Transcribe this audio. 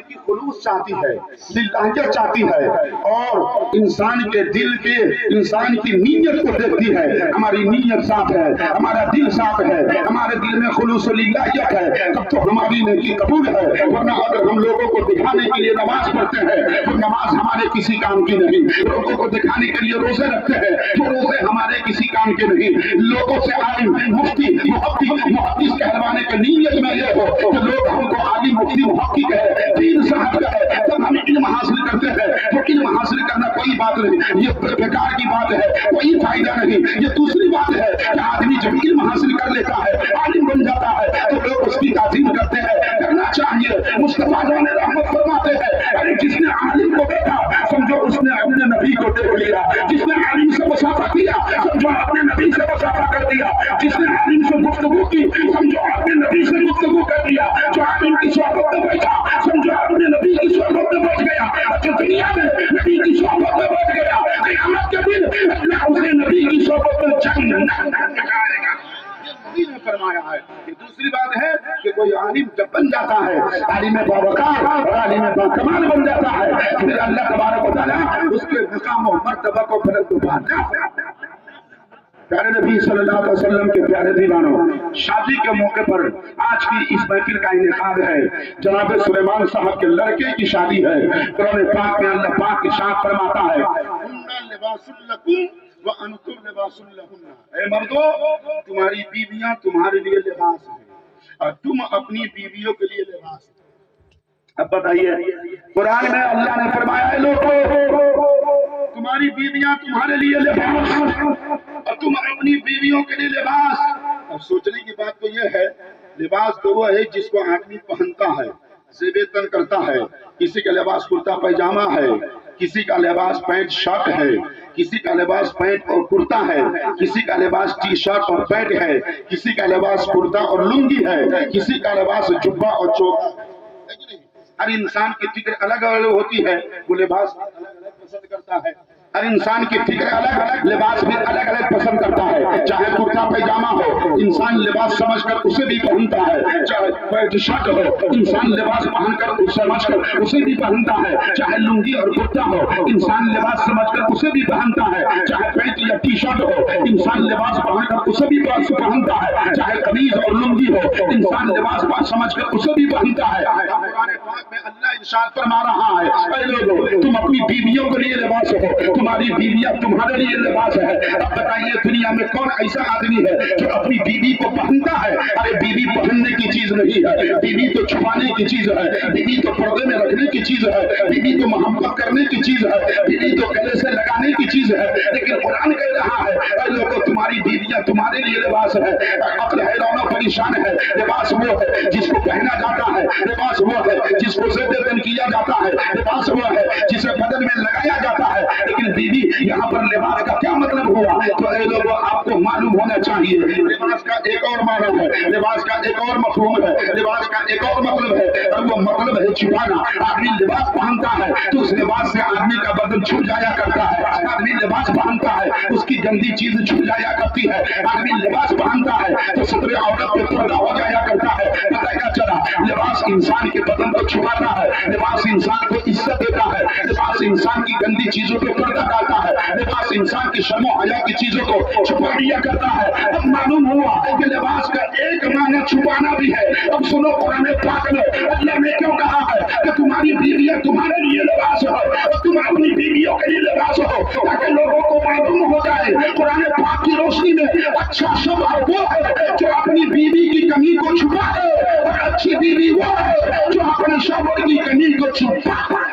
کی خلوص چاہتی ہے، للہیت چاہتی ہے، اور انسان کے دل کے انسان کی نیت کو دیکھتی ہے. ہماری نیت صاف ہے، ہمارا دل صاف ہے، ہمارے دل میں خلوص و للہیت ہے، تب تو ہماری نیکی قبول ہے. ورنہ اگر ہم لوگوں کو دکھانے کے لیے نماز پڑھتے ہیں تو نماز ہمارے کسی کام کی نہیں. لوگوں کو دکھانے کے لیے روزے رکھتے ہیں تو روزے ہمارے کسی کام کے نہیں. لوگوں سے عالم مفتی محدث کہلوانے کے نیت میں یہ ہو کہ لوگ ہم کو عالم مفتی محقق ہے، دین صاحب کا ہے، تب ہم علم حاصل کرتے ہیں. تو علم حاصل کرنا کوئی بات نہیں، یہ بیکار کی بات ہے، کوئی فائدہ نہیں. یہ دوسری بات ہے کہ آدمی جب علم حاصل کر لیتا ہے، عالم بن جاتا ہے، تو لوگ اس کی تعظیم کرتے ہیں. کرنا چاہیے. مصطفیٰ نے رحمت فرماتے ہیں ارے جس نے عالم کو دیکھا سمجھو اس نے اپنے نبی کو دیکھ لیا. جس نے عالم سے مسافہ کیا سمجھو اپنے نبی سے مسافہ کر دیا. جس نے عالم سے گفتگو کی سمجھو اپنے نبی سے گفتگو کر دیا. جو عالم کی صحبت میں بیٹھا سمجھو اپنے نبی کی صحبت میں بیٹھ گیا. جو دنیا میں نبی کی صحبت میں بیٹھ گیا قیامت کے دن اللہ اسے نبی کی صحبت میں جنت لگائے گا. نے فرمایا ہے. یہ دوسری بات ہے کہ کوئی عالم جب بن جاتا ہے، عالم باوقار اور عالم باکمال بن جاتا ہے، پھر اللہ تبارک و تعالیٰ اس کے مقام و مرتبہ کو بلند بناتا ہے. پیارے نبی صلی اللہ علیہ وسلم کے پیارے دیوانوں، شادی کے موقع پر آج کی اس محفل کا انعقاد ہے. جناب سلیمان صاحب کے لڑکے کی شادی ہے. قرآن پاک میں اللہ پاک ارشاد فرماتا ہے ہن لباس لکم وانتم لباس لہن. اے مردو، تمہاری بیویاں تمہارے لیے لباس ہیں اور تم اپنی بیویوں کے لیے لباس ہیں. اب بتائیے قرآن میں اللہ نے فرمایا ہے لوگوں تمہاری بیویاں تمہارے لیے لباس اور تم اپنی بیویوں کے لیے لباس. اب سوچنے کی بات تو یہ ہے لباس تو وہ ہے جس کو آدمی پہنتا ہے، زیب تن کرتا ہے. کسی کا لباس کرتا پائجامہ ہے، کسی کا لباس پینٹ شرٹ ہے، کسی کا لباس پینٹ اور کرتا ہے، کسی کا لباس ٹی شرٹ اور پینٹ ہے، کسی کا لباس کرتا اور لنگی ہے، کسی کا لباس جبہ اور چوک. ہر انسان کی فکر الگ الگ ہوتی ہے، وہ لباس الگ الگ پسند کرتا ہے. ہر انسان کی فکر الگ الگ، لباس بھی الگ الگ پسند کرتا ہے. چاہے کرتا پیجامہ ہو انسان لباس سمجھ کر اسے بھی پہنتا ہے، چاہے پینٹ شرٹ ہو انسان لباس پہن کر سمجھ کر اسے بھی پہنتا ہے، چاہے لنگی اور کرتا ہو انسان لباس سمجھ کر اسے بھی پہنتا ہے، چاہے پینٹ یا ٹی شرٹ ہو انسان لباس پہن کر اسے بھی پہنتا ہے، چاہے قمیض اور لنگی ہو انسان لباس سمجھ کر اسے بھی پہنتا ہے. قرآن پاک میں اللہ ارشاد فرما رہا ہے اے لوگو تم اپنی بیویوں کے لیے لباس ہو، تمہاری بیویاں تمہارے لیے لباس ہے. اب بتائیے دنیا میں کون ایسا آدمی ہے جو اپنی بیوی کو پہنتا ہے؟ ارے بیوی پہننے کی چیز نہیں ہے، بیوی تو چھپانے کی چیز ہے، بیوی تو پردے میں رکھنے کی چیز ہے، بیوی تو محبت کرنے کی چیز ہے، بیوی تو گلے سے لگانے کی چیز ہے. لیکن قرآن کہہ رہا ہے اے لوگو تمہاری بیویاں تمہارے لیے لباس ہے. عقل حیران و پریشان ہے. لباس وہ ہے جس کو پہنا جاتا ہے، لباس وہ ہے جس کو زیب تن کیا جاتا ہے، لباس وہ ہے جسے بدن میں لگایا جاتا ہے. لیکن بیوی یہاں پر لباس کا کیا مطلب ہوا؟ تو اے لوگوں آپ کو معلوم ہونا چاہیے لباس کا ایک اور معنی ہے، لباس کا ایک اور مفہوم ہے، لباس کا ایک اور مطلب ہے اور وہ مطلب ہے چھپانا. آدمی لباس پہنتا ہے تو اس لباس سے آدمی کا بدن چھپ جایا کرتا ہے. آدمی لباس پہنتا ہے اس کی گندی چیز چھپ جایا کرتی ہے. آدمی لباس پہنتا ہے تو ستر عورت پہ پردہ ہو جایا کرتا ہے. پتہ کیا چلا لباس انسان کے بدن کو چھپاتا ہے، لباس انسان کو عزت دیتا ہے، لباس انسان کی گندی چیزوں پہ پردہ ڈالتا ہے، لباس انسان کی شرم و حیا کی چیزوں کو چھپا دیا کرتا ہے. اب معلوم ہوا کہ لباس کا ایک معنی چھپانا بھی ہے. اب سنو قرآن پاک میں اللہ نے کیوں کہا ہے کہ تمہاری بیویاں تمہارے لیے لباس ہو اور تم اپنی بیویوں کے لیے لباس ہو، تاکہ لوگوں کو معلوم ہو جائے قرآن پاک کی روشنی میں اچھا شخص وہ ہے جو اپنی بیوی کی کمی کو چھپا ہے اور اچھی بیوی وہ ہے جو اپنے شوہر کی کمی کو چھپا ہے.